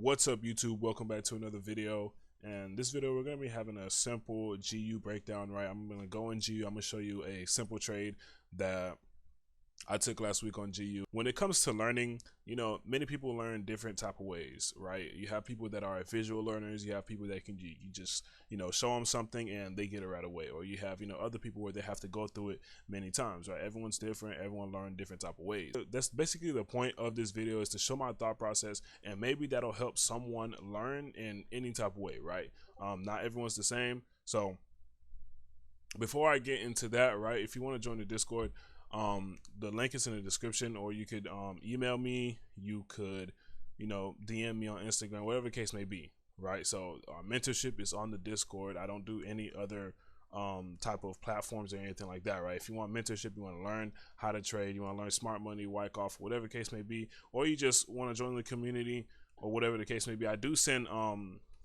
What's up, YouTube? Welcome back to another video. And this video we're going to be having a simple GU breakdown, right? I'm going to go in GU. I'm going to show you a simple trade that I took last week on GU. When it comes to learning, many people learn different type of ways, right? You have people that are visual learners. You have people that can you just show them something and they get it right away. Or you have other people where they have to go through it many times, right? Everyone's different. Everyone learns different type of ways. That's basically the point of this video, is to show my thought process, and maybe that'll help someone learn in any type of way, right? Not everyone's the same. So before I get into that, right, if you want to join the Discord, the link is in the description, or you could email me, you could DM me on Instagram, whatever the case may be, right? So our mentorship is on the Discord. I don't do any other type of platforms or anything like that, right? If you want mentorship, you want to learn how to trade, you want to learn smart money, Wyckoff, whatever the case may be, or you just want to join the community or whatever the case may be, I do send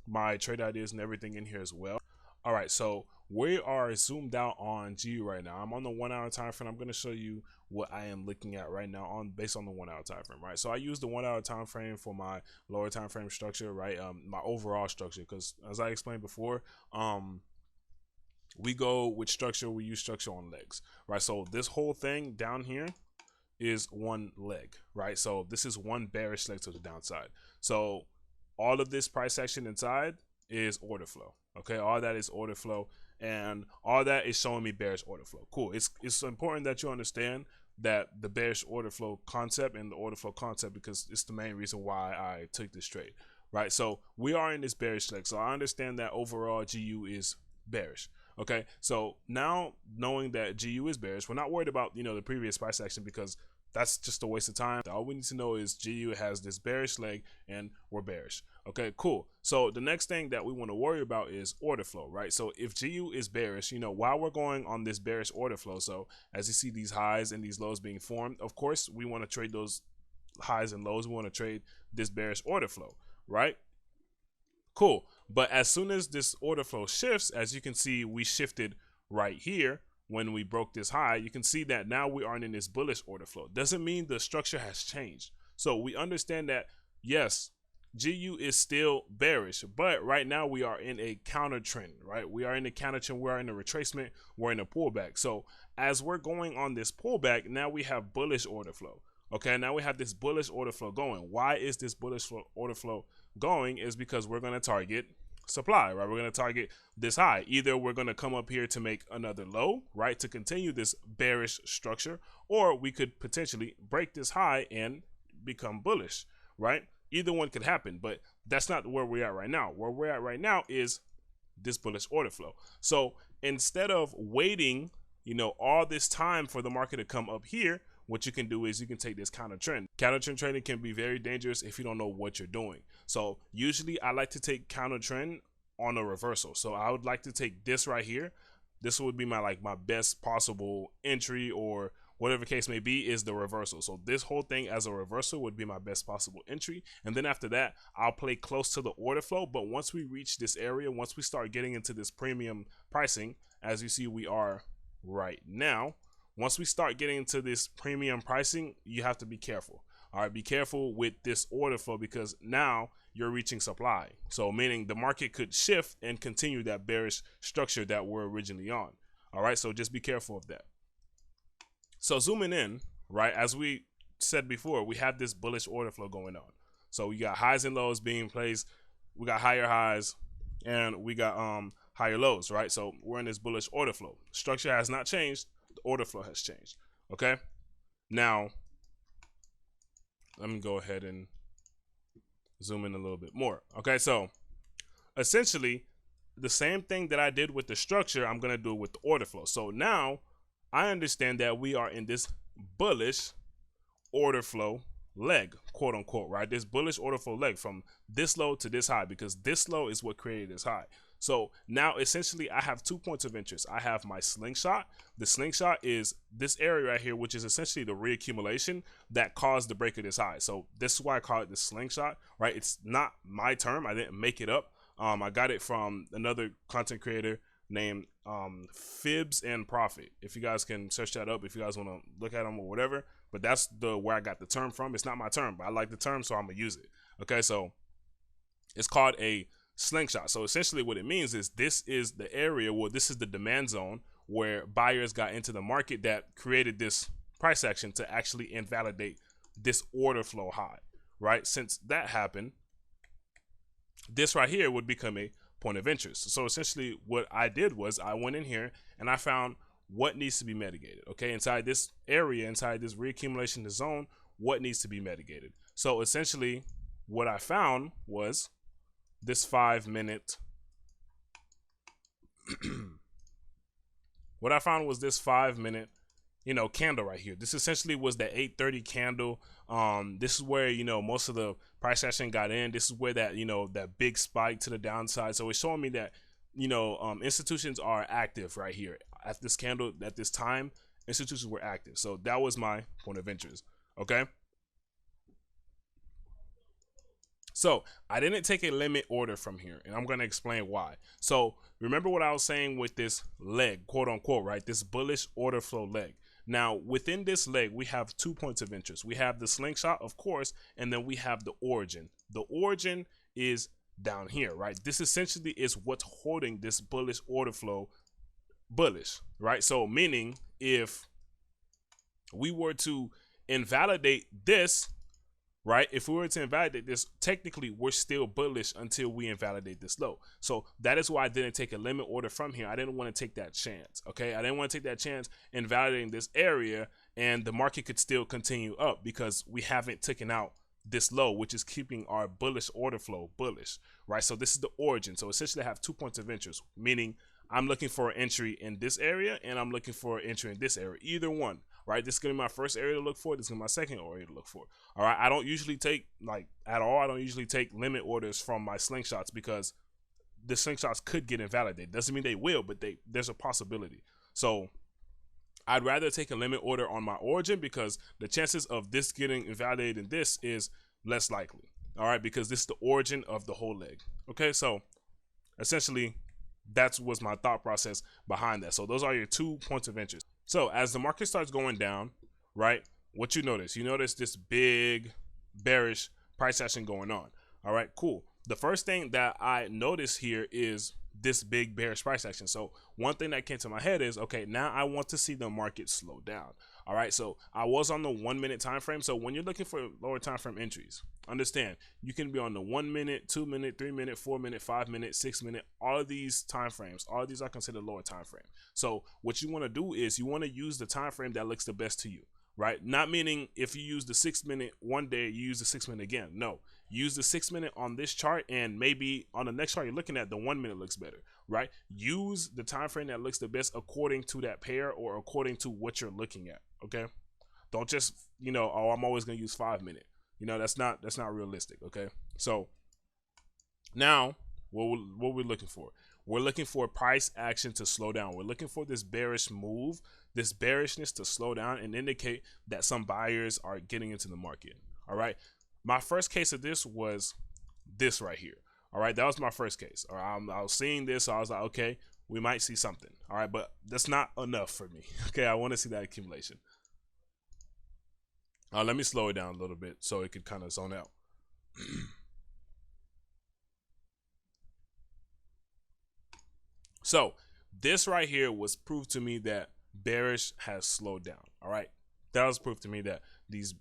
my trade ideas and everything in here as well. All right, so we are zoomed out on GU right now. I'm on the 1 hour time frame. I'm going to show you what I am looking at right now based on the 1 hour time frame, right? So I use the 1 hour time frame for my lower time frame structure, right? My overall structure, because as I explained before, we go with structure. We use structure on legs, right? So this whole thing down here is one leg, right? So this is one bearish leg to the downside. So all of this price action inside is order flow. Okay, all that is order flow, and all that is showing me bearish order flow. Cool. It's important that you understand that the bearish order flow concept and the order flow concept, because it's the main reason why I took this trade, right? So we are in this bearish leg. So I understand that overall GU is bearish. Okay, so now knowing that GU is bearish, we're not worried about the previous price action, because that's just a waste of time. All we need to know is GU has this bearish leg and we're bearish. Okay, cool. So the next thing that we want to worry about is order flow, right? So if GU is bearish, while we're going on this bearish order flow, so as you see these highs and these lows being formed, of course, we want to trade those highs and lows. We want to trade this bearish order flow, right? Cool. But as soon as this order flow shifts, as you can see, we shifted right here. When we broke this high, you can see that now we aren't in this bullish order flow. Doesn't mean the structure has changed. So we understand that, yes, GU is still bearish, but right now we are in a counter trend, right? We are in a counter trend. We are in a retracement. We're in a pullback. So as we're going on this pullback, now we have bullish order flow. Okay, now we have this bullish order flow going. Why is this bullish order flow going? Is because we're going to target supply, right? We're going to target this high. Either we're going to come up here to make another low, right, to continue this bearish structure, or we could potentially break this high and become bullish, right? Either one could happen, but that's not where we're at right now. Where we're at right now is this bullish order flow. So instead of waiting all this time for the market to come up here, what you can do is you can take this counter trend. Counter trend trading can be very dangerous if you don't know what you're doing. So usually I like to take counter trend on a reversal. So I would like to take this right here. This would be my best possible entry, or whatever case may be, is the reversal. So this whole thing as a reversal would be my best possible entry. And then after that, I'll play close to the order flow. But once we reach this area, once we start getting into this premium pricing, as you see we are right now, once we start getting into this premium pricing, you have to be careful. All right, be careful with this order flow, because now you're reaching supply. So meaning the market could shift and continue that bearish structure that we're originally on. All right, so just be careful of that. So zooming in, right, as we said before, we have this bullish order flow going on. So we got highs and lows being placed. We got higher highs and we got higher lows, right? So we're in this bullish order flow. Structure has not changed. The order flow has changed. Okay, now let me go ahead and zoom in a little bit more. Okay, so essentially the same thing that I did with the structure, I'm going to do with the order flow. So now I understand that we are in this bullish order flow leg, quote unquote, right? This bullish order flow leg from this low to this high, because this low is what created this high. So now essentially I have 2 points of interest. I have my slingshot. The slingshot is this area right here, which is essentially the reaccumulation that caused the break of this high. So this is why I call it the slingshot, right? It's not my term. I didn't make it up. I got it from another content creator named Fibs and Profit. If you guys can search that up, if you guys want to look at them or whatever, but that's where I got the term from. It's not my term, but I like the term, so I'm gonna use it. Okay, so It's called a slingshot. So essentially what it means is this is the area where this is the demand zone where buyers got into the market that created this price action to actually invalidate this order flow high, right? Since that happened, this right here would become a point of interest. So essentially what I did was I went in here and I found what needs to be mitigated. Okay, inside this area, inside this reaccumulation zone, what needs to be mitigated. So essentially what I found was this 5-minute what I found was this 5-minute candle right here. This essentially was the 8:30 candle. This is where most of the price action got in. This is where that that big spike to the downside. So it's showing me that institutions are active right here at this candle. At this time, institutions were active. So that was my point of interest. Okay. So I didn't take a limit order from here, and I'm going to explain why. So remember what I was saying with this leg, quote unquote, right? This bullish order flow leg. Now within this leg, we have 2 points of interest. We have the slingshot, of course, and then we have the origin. The origin is down here, right? This essentially is what's holding this bullish order flow bullish, right? So meaning if we were to invalidate this, right? If we were to invalidate this, technically we're still bullish until we invalidate this low. So that is why I didn't take a limit order from here. I didn't want to take that chance. Okay, I didn't want to take that chance in validating this area, and the market could still continue up because we haven't taken out this low, which is keeping our bullish order flow bullish, right? So this is the origin. So essentially I have 2 points of interest, meaning I'm looking for an entry in this area and I'm looking for an entry in this area, either one, right? This is going to be my first area to look for. This is going to be my second area to look for. All right. I don't usually take at all. I don't usually take limit orders from my slingshots because the slingshots could get invalidated. Doesn't mean they will, but there's a possibility. So I'd rather take a limit order on my origin because the chances of this getting invalidated in this is less likely. All right. Because this is the origin of the whole leg. Okay. So essentially that was my thought process behind that. So those are your 2 points of interest. So as the market starts going down, right, what you notice this big bearish price action going on. All right, cool. The first thing that I notice here is this big bearish price action. So one thing that came to my head is, okay, now I want to see the market slow down. All right, so I was on the 1 minute time frame. So when you're looking for lower time frame entries, understand you can be on the 1 minute, 2 minute, 3 minute, 4 minute, 5 minute, 6 minute. All of these time frames, all of these are considered lower time frame. So what you want to do is you want to use the time frame that looks the best to you, right? Not meaning if you use the 6 minute one day, you use the 6 minute again. No, use the 6 minute on this chart, and maybe on the next chart you're looking at, the 1 minute looks better, right? Use the time frame that looks the best according to that pair or according to what you're looking at. Okay, don't just oh, I'm always gonna use 5 minute. That's not realistic. Okay, so now what we're looking for, we're looking for price action to slow down. We're looking for this bearish move, this bearishness to slow down and indicate that some buyers are getting into the market. All right, my first case of this was this right here. All right, that was my first case. All right, I was seeing this, so I was like, okay, we might see something. All right, but that's not enough for me. Okay, I want to see that accumulation. Let me slow it down a little bit so it could kind of zone out. So this right here was proof to me that bearish has slowed down. All right, that was proof to me that these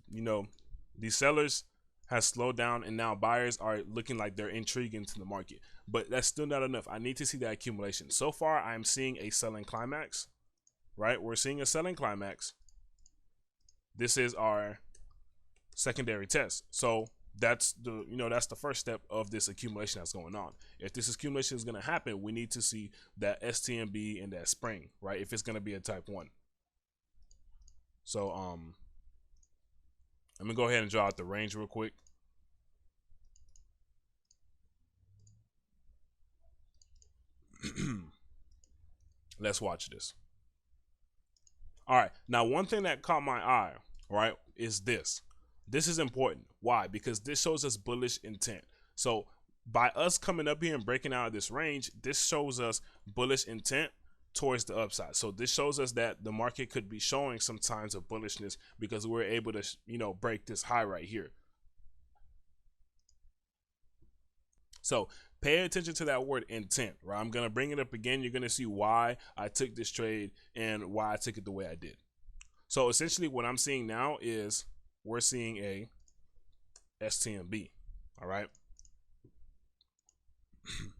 sellers has slowed down, and now buyers are looking like they're intrigued into the market. But that's still not enough. I need to see that accumulation. So far, I'm seeing a selling climax, right? We're seeing a selling climax. This is our secondary test. So that's the that's the first step of this accumulation that's going on. If this accumulation is going to happen, we need to see that STMB and that spring, right? If it's going to be a type 1. So let me go ahead and draw out the range real quick. Let's watch this. All right, now one thing that caught my eye, right, is this. This is important. Why? Because this shows us bullish intent. So by us coming up here and breaking out of this range, this shows us bullish intent towards the upside. So this shows us that the market could be showing some signs of bullishness because we're able to break this high right here. So pay attention to that word intent, right? I'm going to bring it up again. You're going to see why I took this trade and why I took it the way I did. So essentially what I'm seeing now is we're seeing a STMB, all right?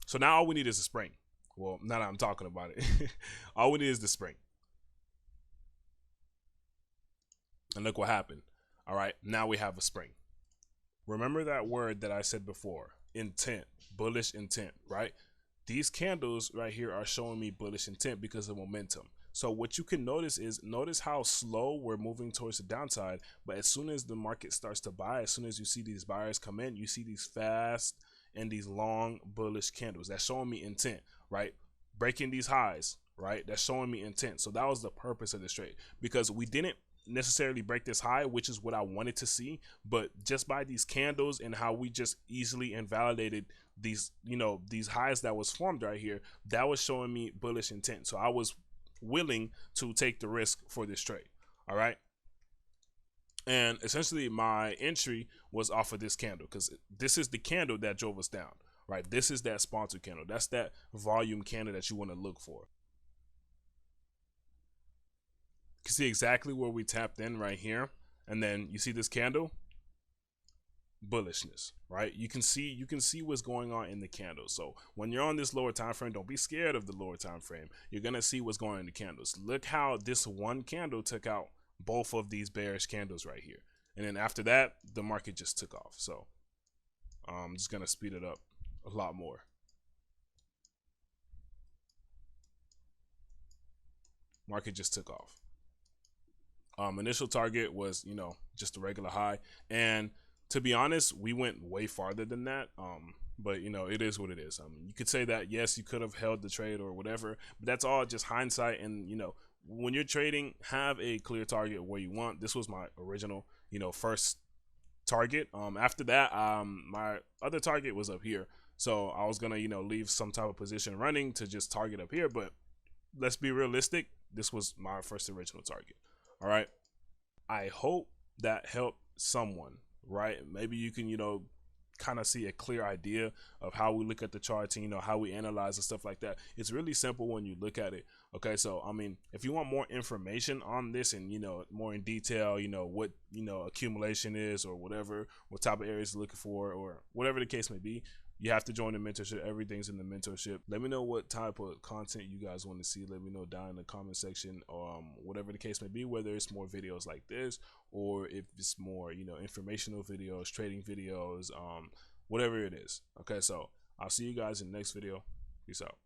So now all we need is a spring. Well, now that I'm talking about it, all we need is the spring. And look what happened. All right, now we have a spring. Remember that word that I said before, intent, bullish intent, right? These candles right here are showing me bullish intent because of momentum. So what you can notice is, notice how slow we're moving towards the downside, but as soon as the market starts to buy, as soon as you see these buyers come in, you see these fast and these long bullish candles. That's showing me intent, right? Breaking these highs, right? That's showing me intent. So that was the purpose of this trade, because we didn't necessarily break this high, which is what I wanted to see, but just by these candles and how we just easily invalidated these, you know, these highs that was formed right here, that was showing me bullish intent. So I was willing to take the risk for this trade. All right, and essentially my entry was off of this candle, because this is the candle that drove us down, right? This is that sponsor candle. That's that volume candle that you want to look for. You can see exactly where we tapped in right here, and then you see this candle, bullishness, right? You can see what's going on in the candles. So when you're on this lower time frame, don't be scared of the lower time frame. You're gonna see what's going on in the candles. Look how this one candle took out both of these bearish candles right here, and then after that the market just took off. So I'm just gonna speed it up a lot more. Market just took off. Initial target was, you know, just a regular high, and to be honest, we went way farther than that. But you know, it is what it is. You could say that yes, you could have held the trade or whatever, but that's all just hindsight. And you know, when you're trading, have a clear target where you want. This was my original, you know, first target. After that, my other target was up here, so I was gonna, you know, leave some type of position running to just target up here. But let's be realistic. This was my first original target. All right. I hope that helped someone, right? Maybe you can, you know, kind of see a clear idea of how we look at the chart and, you know, how we analyze and stuff like that. It's really simple when you look at it. Okay. So, I mean, if you want more information on this and, you know, more in detail, you know, what, you know, accumulation is or whatever, what type of areas you're looking for or whatever the case may be, you have to join the mentorship. Everything's in the mentorship. Let me know what type of content you guys want to see. Let me know down in the comment section, whatever the case may be, whether it's more videos like this or if it's more, you know, informational videos, trading videos, whatever it is. Okay, so I'll see you guys in the next video. Peace out.